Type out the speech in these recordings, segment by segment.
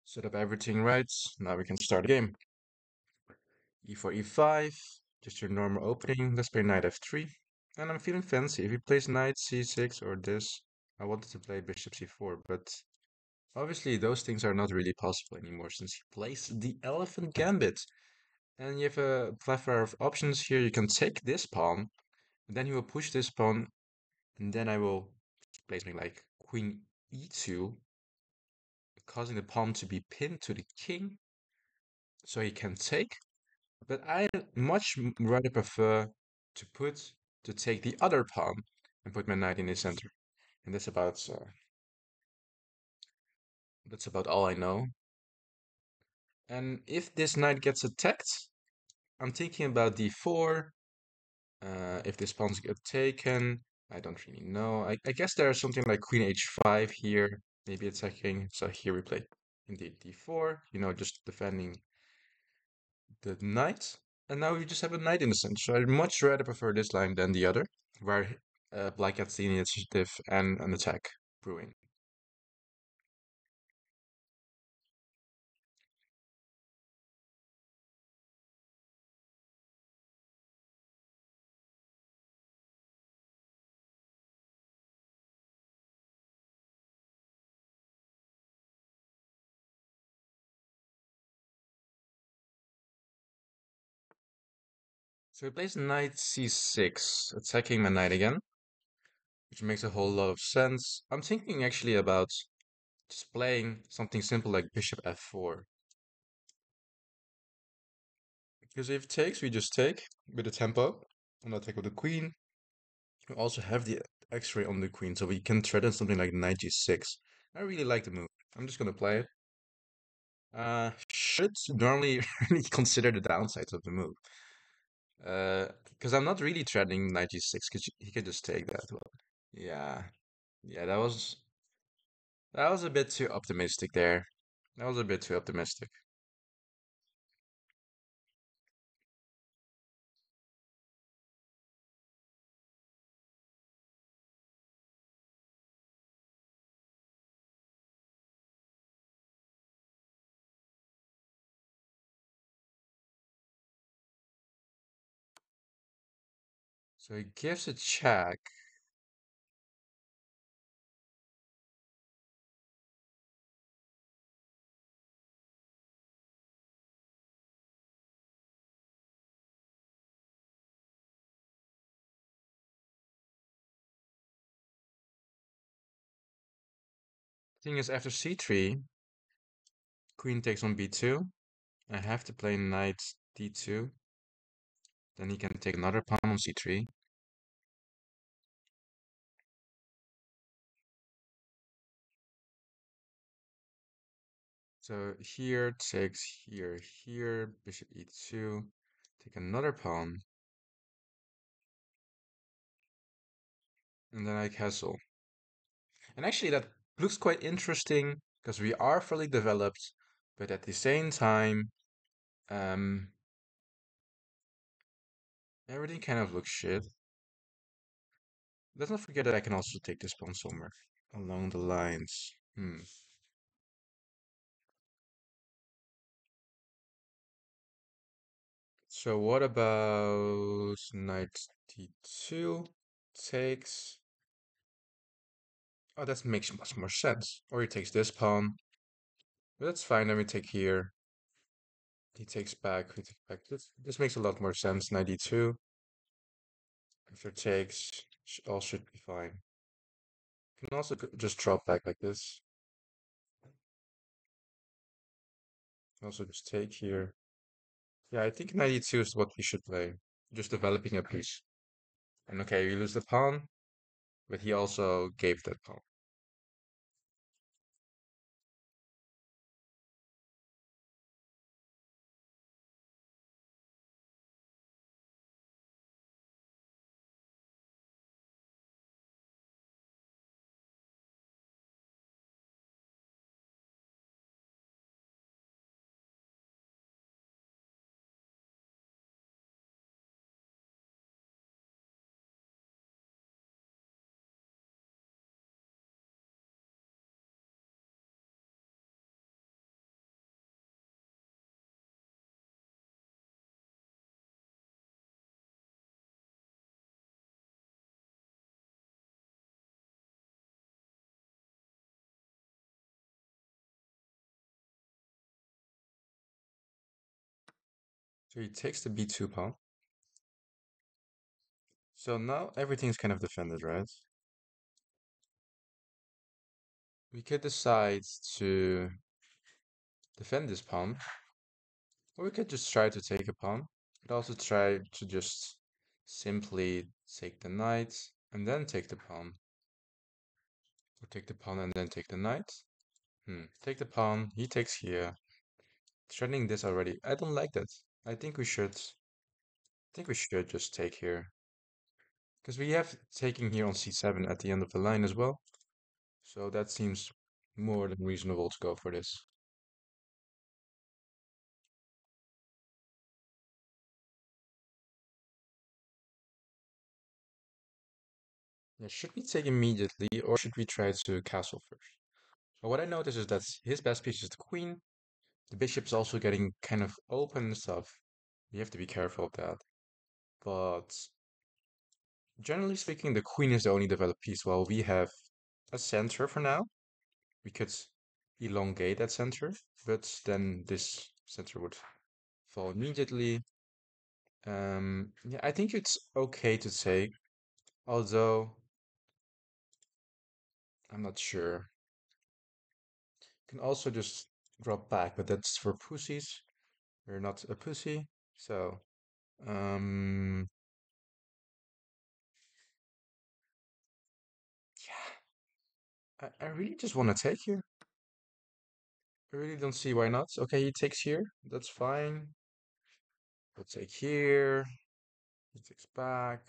Set up everything right. Now we can start the game. E4, E5. Just your normal opening. Let's play knight F3. And I'm feeling fancy. If he plays knight C6 or this, I wanted to play bishop C4, but obviously those things are not really possible anymore since he plays the elephant gambit. And you have a plethora of options here. You can take this pawn, and then he will push this pawn, and then I will play something like queen E2, causing the pawn to be pinned to the king, so he can take. But I much rather prefer to take the other pawn and put my knight in the center. And that's about all I know. And if this knight gets attacked, I'm thinking about d4. If this pawn's get taken, I don't really know. I guess there's something like queen h5 here, maybe attacking. So here we play indeed d4, just defending the knight. And now we just have a knight in the center. So I'd much rather prefer this line than the other, where black gets the initiative and an attack brewing. So he plays knight c6, attacking my knight again, which makes a whole lot of sense. I'm thinking actually about just playing something simple like bishop f4. Because if it takes, we just take with the tempo on the attack of the queen. We also have the x-ray on the queen, so we can threaten something like knight g6. I really like the move. I'm just gonna play it. Should normally really consider the downsides of the move. Because I'm not really threatening knight g6, because he can just take that. Well, yeah, yeah, that was a bit too optimistic there. That was a bit too optimistic. So he gives a check. Thing is, after c3, queen takes on b2. I have to play knight d2. Then he can take another pawn on c3. So here takes here, bishop e2, take another pawn, and then I castle. And actually that looks quite interesting because we are fully developed, but at the same time, um, everything kind of looks shit. Let's not forget that I can also take this pawn somewhere along the lines. So what about knight d2 takes? Oh, that makes much more sense. Or he takes this pawn. But that's fine, then we take here. He takes back, we take back. This makes a lot more sense. Knight d2. After takes, all should be fine. You can also just drop back like this. Also just take here. Yeah, I think knight e2 is what we should play. Just developing a piece. And okay, we lose the pawn, but he also gave that pawn. So he takes the b2 pawn. So now everything's kind of defended, right? We could decide to defend this pawn, or we could just try to take a pawn. We could also try to just simply take the knight and then take the pawn. Or take the pawn and then take the knight. Take the pawn, he takes here. Threatening this already. I don't like that. I think we should just take here. Because we have taking here on c7 at the end of the line as well. So that seems more than reasonable to go for this. Yeah, should we take immediately or should we try to castle first? But what I notice is that his best piece is the queen. The bishop's also getting kind of open and stuff. You have to be careful of that. But generally speaking, the queen is the only developed piece, while we have a center for now. We could elongate that center, but then this center would fall immediately. Yeah, I think it's okay to take, although I'm not sure. You can also just drop back, but that's for pussies. You're not a pussy, so um, yeah, I really just want to take here. I really don't see why not. Okay, he takes here. That's fine. We'll take here. He takes back.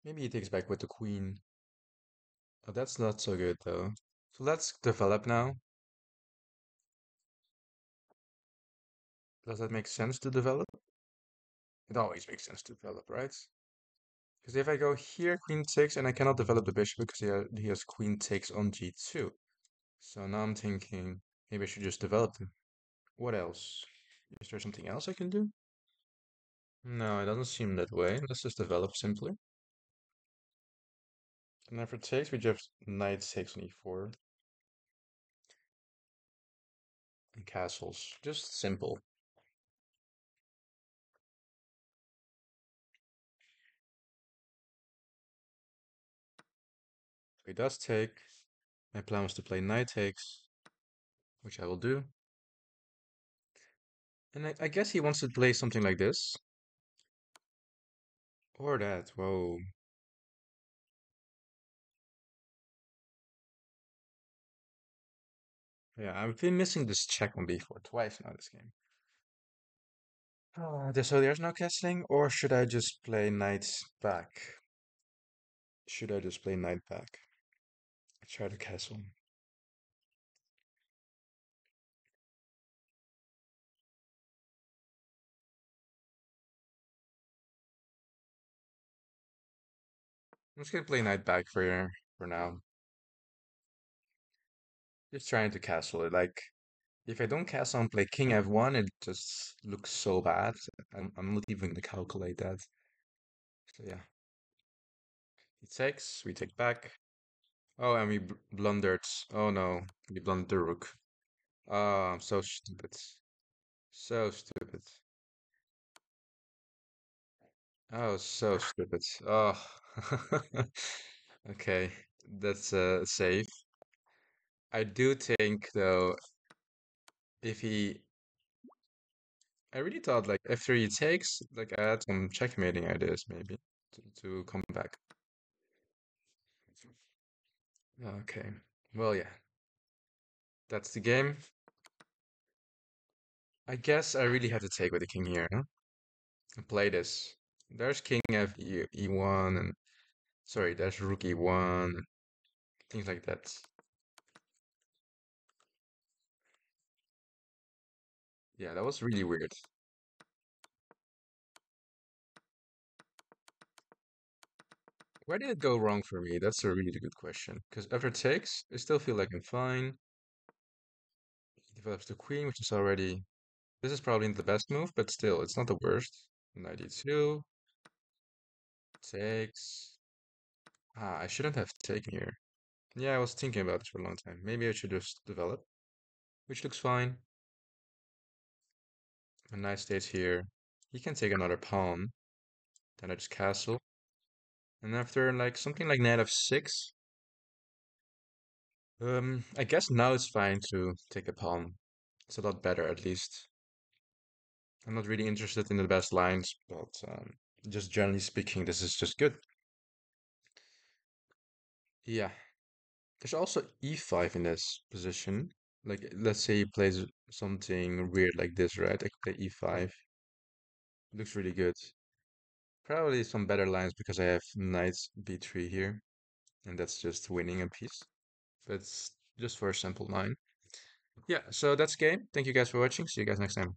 Maybe he takes back with the queen. Oh, that's not so good though. So let's develop now. Does that make sense to develop? It always makes sense to develop, right? Because if I go here, queen takes, and I cannot develop the bishop because he has queen takes on g2. So now I'm thinking maybe I should just develop them. What else? Is there something else I can do? No, it doesn't seem that way. Let's just develop simply. And after takes, we just knight takes on e4. And castles. Just simple. He does take. My plan was to play knight takes, which I will do. And I guess he wants to play something like this. Or that. Whoa. Yeah, I've been missing this check on b4 twice now this game. So there's no castling, or should I just play knight back? Should I just play knight back? Try to castle. I'm just gonna play knight back for now. Just trying to castle it. Like, if I don't castle and play king f1, it just looks so bad. I'm not even gonna calculate that. So yeah, he takes, we take back. Oh, and we blundered. Oh no, we blundered the rook. Oh, I'm so stupid. So stupid. Oh, so stupid. Oh. Okay, that's safe. I do think though, if he I really thought like f3 takes, like I had some checkmating ideas maybe to come back. Okay. Well, yeah, that's the game. I guess I really have to take with the king here, huh? And play this. There's king f e1 and sorry, there's rook e1, things like that. Yeah, that was really weird. Where did it go wrong for me? That's a really good question. Because after takes, I still feel like I'm fine. He develops the queen, which is already... This is probably not the best move, but still, it's not the worst. Knight e2, takes... Ah, I shouldn't have taken here. Yeah, I was thinking about this for a long time. Maybe I should just develop, which looks fine. A knight stays here. He can take another pawn. Then I just castle. And after like something like knight f6, I guess now it's fine to take a pawn. It's a lot better at least. I'm not really interested in the best lines, but just generally speaking, this is just good. Yeah. There's also e5 in this position. Like, let's say he plays something weird like this, right? I could play e5. Looks really good. Probably some better lines because I have knight b3 here, and that's just winning a piece. But it's just for a simple line. Yeah, so that's game. Thank you guys for watching. See you guys next time.